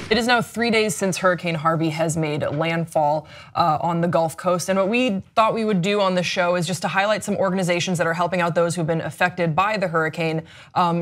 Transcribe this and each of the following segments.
It is now 3 days since Hurricane Harvey has made landfall on the Gulf Coast. And what we thought we would do on the show is just to highlight some organizations that are helping out those who've been affected by the hurricane,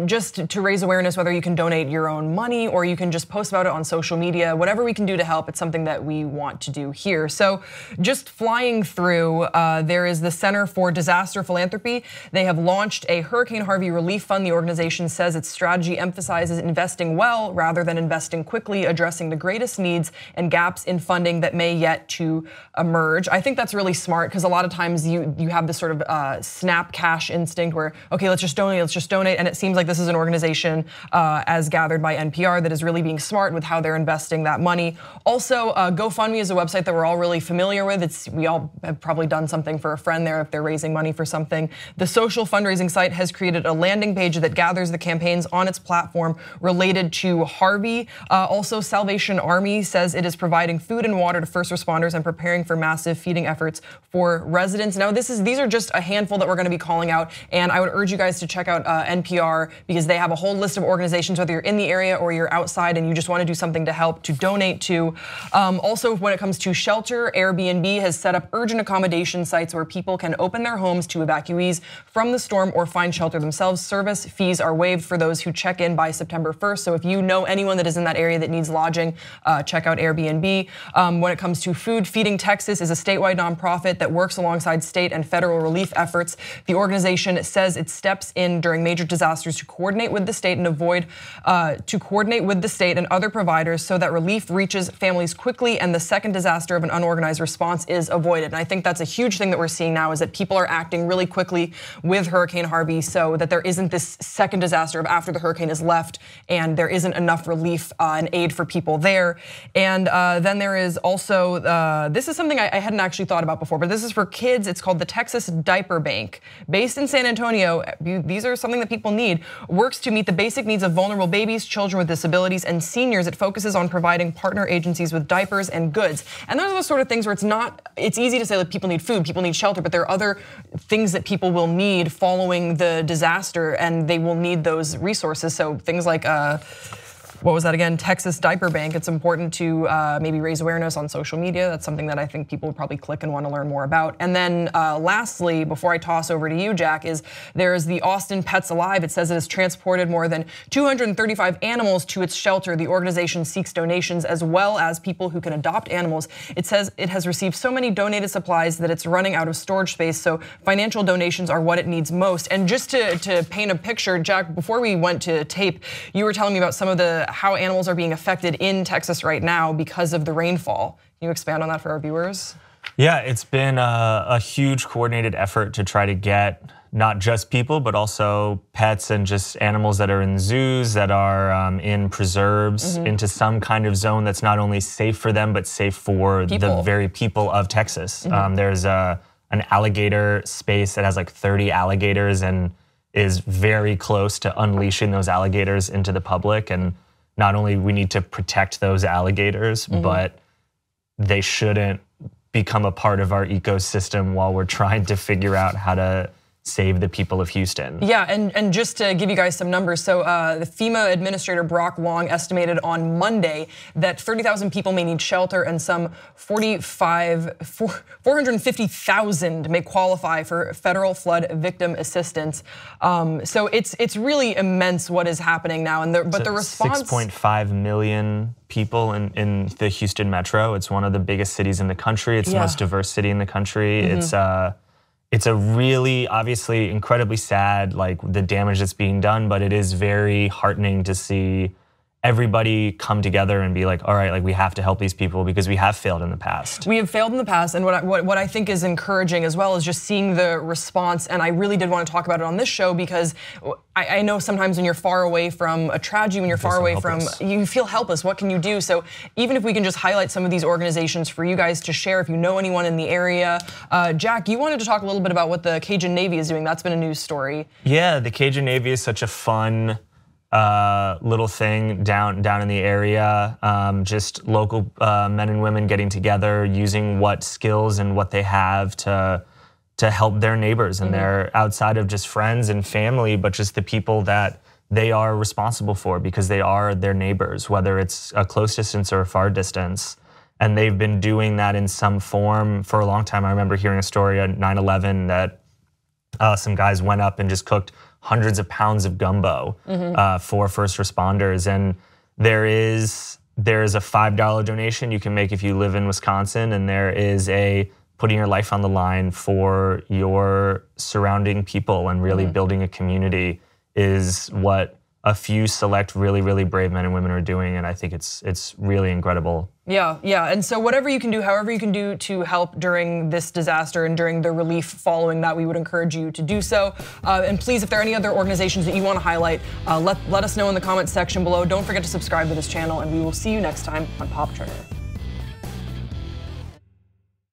just to raise awareness, whether you can donate your own money or you can just post about it on social media. Whatever we can do to help, it's something that we want to do here. So just flying through, there is the Center for Disaster Philanthropy. They have launched a Hurricane Harvey Relief Fund. The organization says its strategy emphasizes investing well rather than investing quickly, addressing the greatest needs and gaps in funding that may yet to emerge. I think that's really smart because a lot of times you have this sort of snap cash instinct where, okay, let's just donate. And it seems like this is an organization as gathered by NPR that is really being smart with how they're investing that money. Also, GoFundMe is a website that we're all really familiar with. We all have probably done something for a friend there if they're raising money for something. The social fundraising site has created a landing page that gathers the campaigns on its platform related to Harvey. Also, Salvation Army says it is providing food and water to first responders and preparing for massive feeding efforts for residents. Now, these are just a handful that we're going to be calling out, and I would urge you guys to check out NPR because they have a whole list of organizations, whether you're in the area or you're outside and you just want to do something to help, to donate to. Also, when it comes to shelter, Airbnb has set up urgent accommodation sites where people can open their homes to evacuees from the storm or find shelter themselves. Service fees are waived for those who check in by September 1st. So if you know anyone that is in that area that needs lodging, check out Airbnb. When it comes to food, Feeding Texas is a statewide nonprofit that works alongside state and federal relief efforts. The organization says it steps in during major disasters to coordinate with the state and other providers so that relief reaches families quickly and the second disaster of an unorganized response is avoided. And I think that's a huge thing that we're seeing now is that people are acting really quickly with Hurricane Harvey so that there isn't this second disaster of after the hurricane is left and there isn't enough relief and aid for people there. And then there is also, this is something I hadn't actually thought about before, but this is for kids. It's called the Texas Diaper Bank. Based in San Antonio, these are something that people need. Works to meet the basic needs of vulnerable babies, children with disabilities, and seniors. It focuses on providing partner agencies with diapers and goods. And those are the sort of things where it's easy to say that people need food, people need shelter, but there are other things that people will need following the disaster and they will need those resources. So things like, what was that again? Texas Diaper Bank. It's important to maybe raise awareness on social media. That's something that I think people would probably click and want to learn more about. And then lastly, before I toss over to you, Jack, there's the Austin Pets Alive. It says it has transported more than 235 animals to its shelter. The organization seeks donations as well as people who can adopt animals. It says it has received so many donated supplies that it's running out of storage space. So financial donations are what it needs most. And just to paint a picture, Jack, before we went to tape, you were telling me about some of how animals are being affected in Texas right now because of the rainfall. Can you expand on that for our viewers? Yeah, it's been a huge coordinated effort to try to get not just people, but also pets and just animals that are in zoos, that are in preserves, into some kind of zone that's not only safe for them, but safe for the very people of Texas. There's an alligator space that has like 30 alligators and is very close to unleashing those alligators into the public. And not only we need to protect those alligators, but they shouldn't become a part of our ecosystem while we're trying to figure out how to save the people of Houston. Yeah, and just to give you guys some numbers, so the FEMA administrator Brock Long estimated on Monday that 30,000 people may need shelter and some 450,000 may qualify for federal flood victim assistance. So it's really immense what is happening now, and but the response. 6.5 million people in the Houston metro. It's one of the biggest cities in the country. It's the most diverse city in the country. It's a really, obviously, incredibly sad, like the damage that's being done, but it is very heartening to see everybody come together and be like, all right, like we have to help these people because we have failed in the past. We have failed in the past, and what I think is encouraging as well is just seeing the response. And I really did want to talk about it on this show because I know sometimes when you're far away from a tragedy, when you're far away from, you feel helpless. What can you do? So even if we can just highlight some of these organizations for you guys to share, if you know anyone in the area. Jack, you wanted to talk a little bit about what the Cajun Navy is doing. That's been a news story. Yeah, the Cajun Navy is such a fun little thing down in the area. Just local men and women getting together, using what skills and what they have to help their neighbors, and they're outside of just friends and family, but just the people that they are responsible for because they are their neighbors, whether it's a close distance or a far distance. And they've been doing that in some form for a long time. I remember hearing a story at 9/11 that some guys went up and just cooked hundreds of pounds of gumbo for first responders. And there is a $5 donation you can make if you live in Wisconsin, and there is a putting your life on the line for your surrounding people and really building a community is what a few select really, really brave men and women are doing, and I think it's really incredible. Yeah, and so whatever you can do, however you can do to help during this disaster and during the relief following that, we would encourage you to do so. And please, if there are any other organizations that you want to highlight, let us know in the comments section below. Don't forget to subscribe to this channel, and we will see you next time on Pop Trigger.